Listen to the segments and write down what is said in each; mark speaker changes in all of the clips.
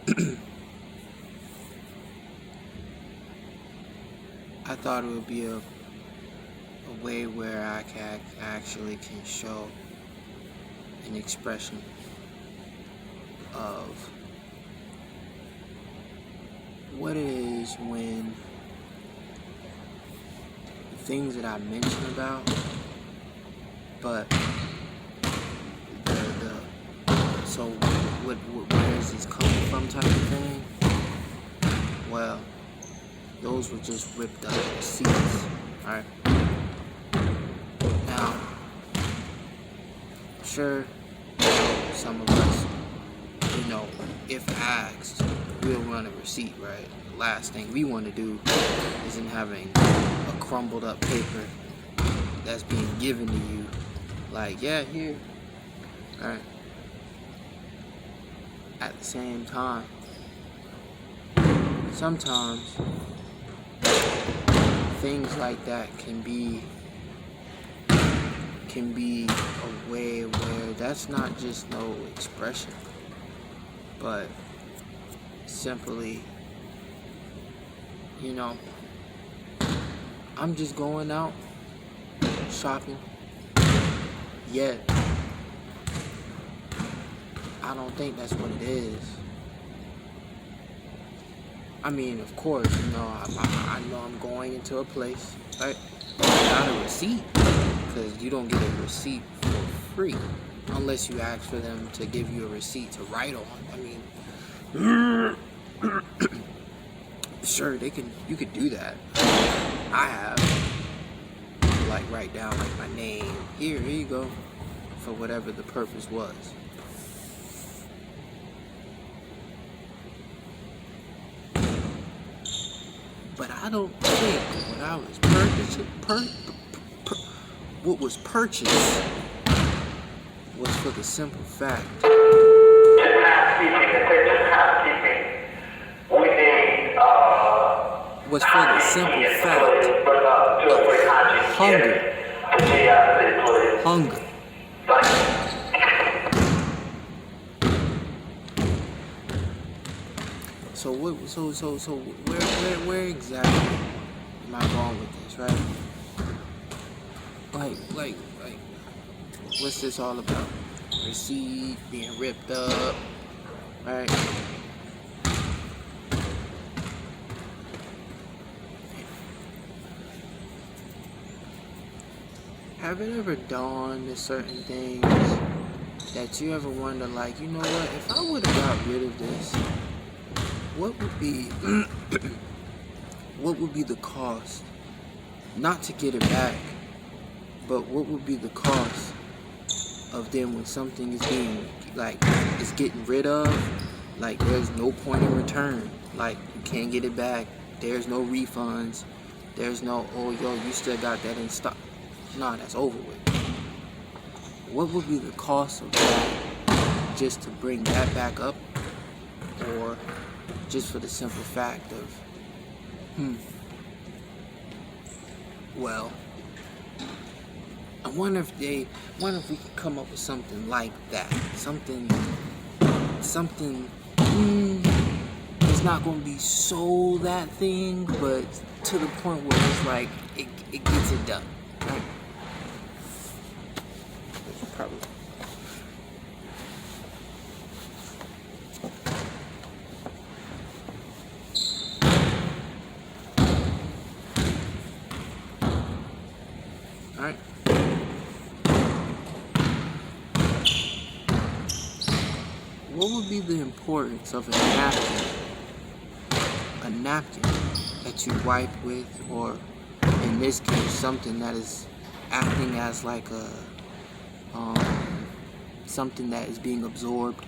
Speaker 1: I thought it would be a way where I actually can show an expression of what it is when the things that I mention about, but so where is this coming from type of thing? Well, those were just ripped up receipts, alright? Now, sure, some of us, if asked, we'll run a receipt, right? The last thing we want to do isn't having a crumbled up paper that's being given to you, like, yeah, here, alright? At the same time, sometimes things like that can be a way where that's not just no expression, but simply, I'm just going out shopping, yet I don't think that's what it is. I mean, of course, I know I'm going into a place, right? Not a receipt, because you don't get a receipt for free unless you ask for them to give you a receipt to write on. I mean, sure, you could do that. I have, like, write down like my name. Here you go, for whatever the purpose was. But I don't think what was purchased was for the simple fact. Was for the simple fact of hunger. Hunger. So where exactly am I going with this, right? Like, what's this all about? Receipt being ripped up, right? Have it ever dawned on certain things that you ever wonder, like, you know what, if I would have got rid of this, what would be the cost? Not to get it back, but what would be the cost of then when something is being, like, is getting rid of, like, there's no point in return, like, you can't get it back, there's no refunds, there's no, oh, yo, you still got that in stock. Nah, that's over with. What would be the cost of that just to bring that back up? Or just for the simple fact of, well, I wonder if we could come up with something like that. Something, it's not going to be so that thing, but to the point where it's like, it gets it done, right? Probably. Alright. What would be the importance of a napkin? A napkin that you wipe with, or in this case, something that is acting as like a something that is being absorbed,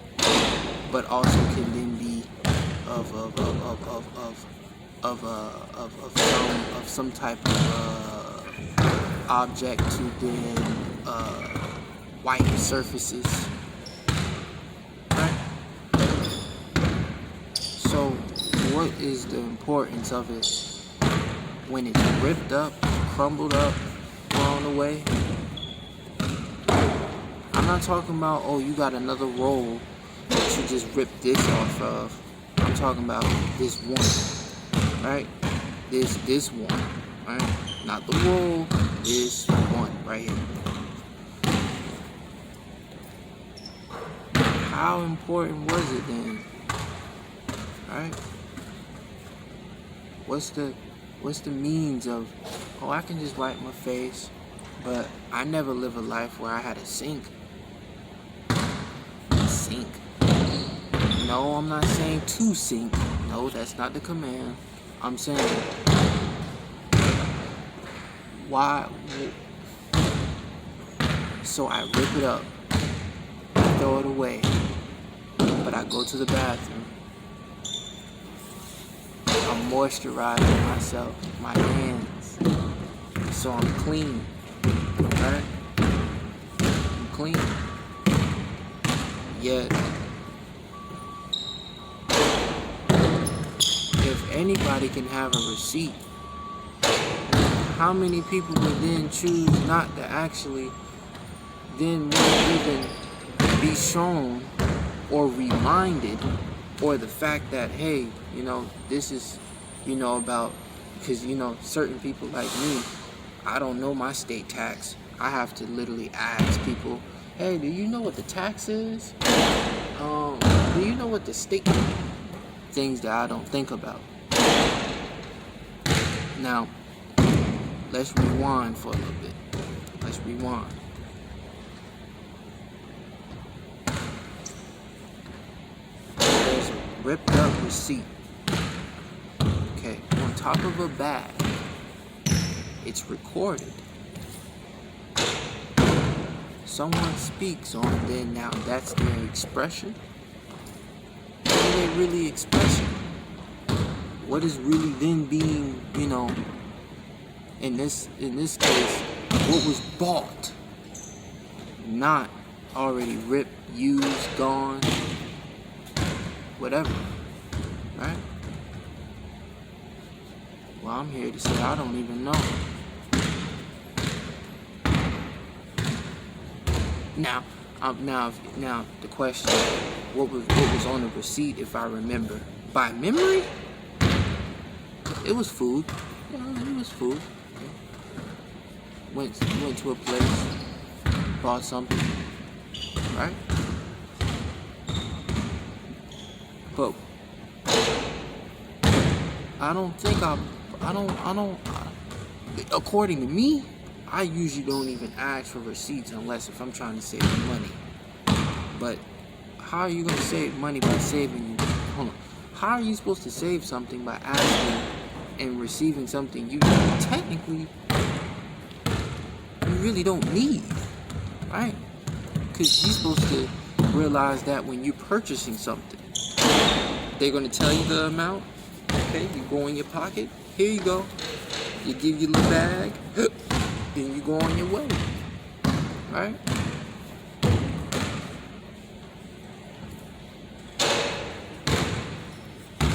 Speaker 1: but also can then be of some type of object to then wipe surfaces. Right? So, what is the importance of it when it's ripped up, crumbled up, thrown away? I'm not talking about, oh, you got another roll that you just ripped this off of. talking about this one, right? This one, right? Not the roll, this one right here. How important was it then? Right? What's the means of, oh, I can just wipe my face, but I never live a life where I had a sink. Sink. No, I'm not saying to sink. No, that's not the command. I'm saying, why? So I rip it up, throw it away, but I go to the bathroom. I'm moisturizing myself, my hands, so I'm clean, right? I'm clean. Yet, if anybody can have a receipt, how many people would then choose not to actually then won't even be shown or reminded, or the fact that, hey, you know, this is, you know, about, because, you know, certain people like me, I don't know my state tax. I have to literally ask people, hey, do you know what the tax is? Do you know what the state, things that I don't think about. Now, let's rewind for a little bit. Let's rewind. There's a ripped up receipt. Okay, on top of a bag. It's recorded. Someone speaks on it, then now that's their expression. What are they really expressing? What is really then being, you know, in this case, what was bought, not already ripped, used, gone, whatever, right? Well, I'm here to say I don't even know. Now the question, what was on the receipt, if I remember? By memory? It was food. Yeah, it was food. Went to a place, bought something, right? But I don't think according to me, I usually don't even ask for receipts unless if I'm trying to save money. But how are you going to save money by saving? Hold on. How are you supposed to save something by asking and receiving something you technically you really don't need, right? Because you're supposed to realize that when you're purchasing something, they're going to tell you the amount. Okay, you go in your pocket. Here you go. You give your little bag. Then you go on your way, right?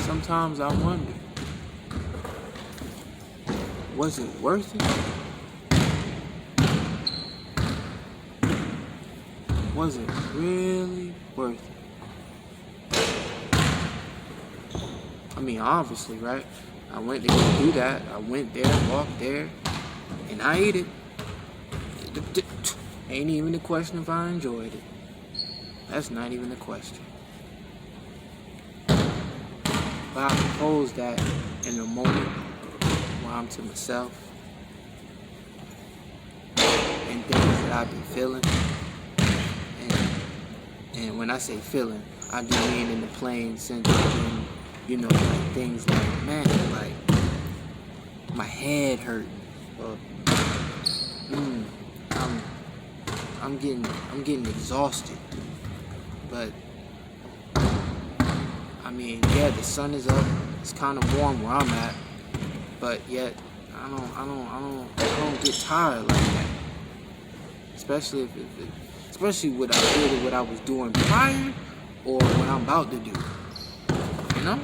Speaker 1: Sometimes I wonder, was it worth it? Was it really worth it? I mean, obviously, right? I went to go do that. I went there, walked there, and I ate it. Ain't even a question if I enjoyed it. That's not even a question. But I propose that in a moment where I'm to myself and things that I've been feeling. And when I say feeling, I do mean in the plain sense of, you know, like things like, man, like my head hurting, or I'm getting exhausted. But I mean, yeah, the sun is up. It's kind of warm where I'm at, but yet I don't get tired like that. Especially especially what I was doing prior, or what I'm about to do. You know.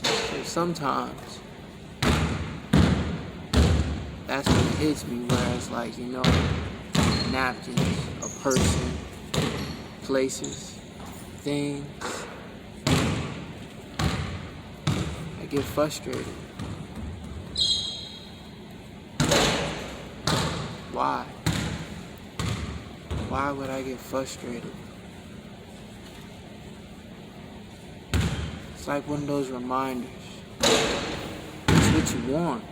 Speaker 1: So sometimes that's when it hits me, where it's like, you know, napkins, a person, places, things, I get frustrated. Why? Why would I get frustrated? It's like one of those reminders. It's what you want,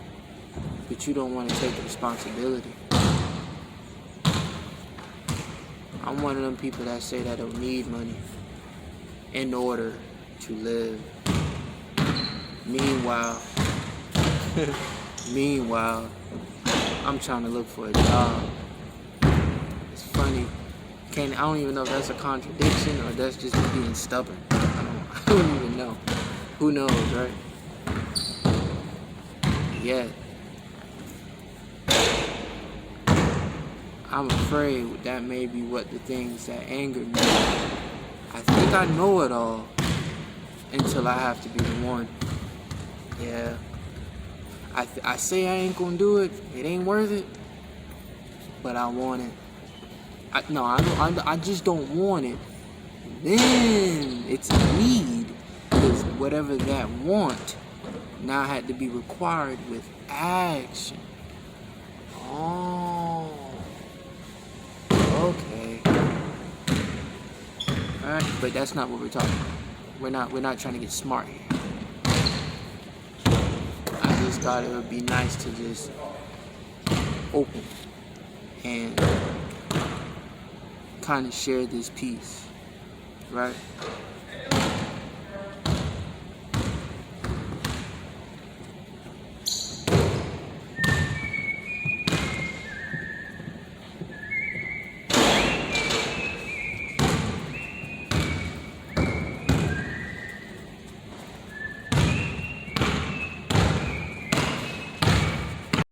Speaker 1: but you don't want to take the responsibility. I'm one of them people that say that I don't need money in order to live. Meanwhile, I'm trying to look for a job. It's funny. I don't even know if that's a contradiction or that's just me being stubborn. I don't even know. Who knows, right? Yet, I'm afraid that may be what the things that anger me. I think I know it all until I have to be the one. Yeah. I say I ain't gonna do it. It ain't worth it. But I want it. I just don't want it. Then it's a need. Because whatever that want now had to be required with action. Oh. Okay. Alright, but that's not what we're talking about. We're not trying to get smart here. I just thought it would be nice to just open and kind of share this piece, right?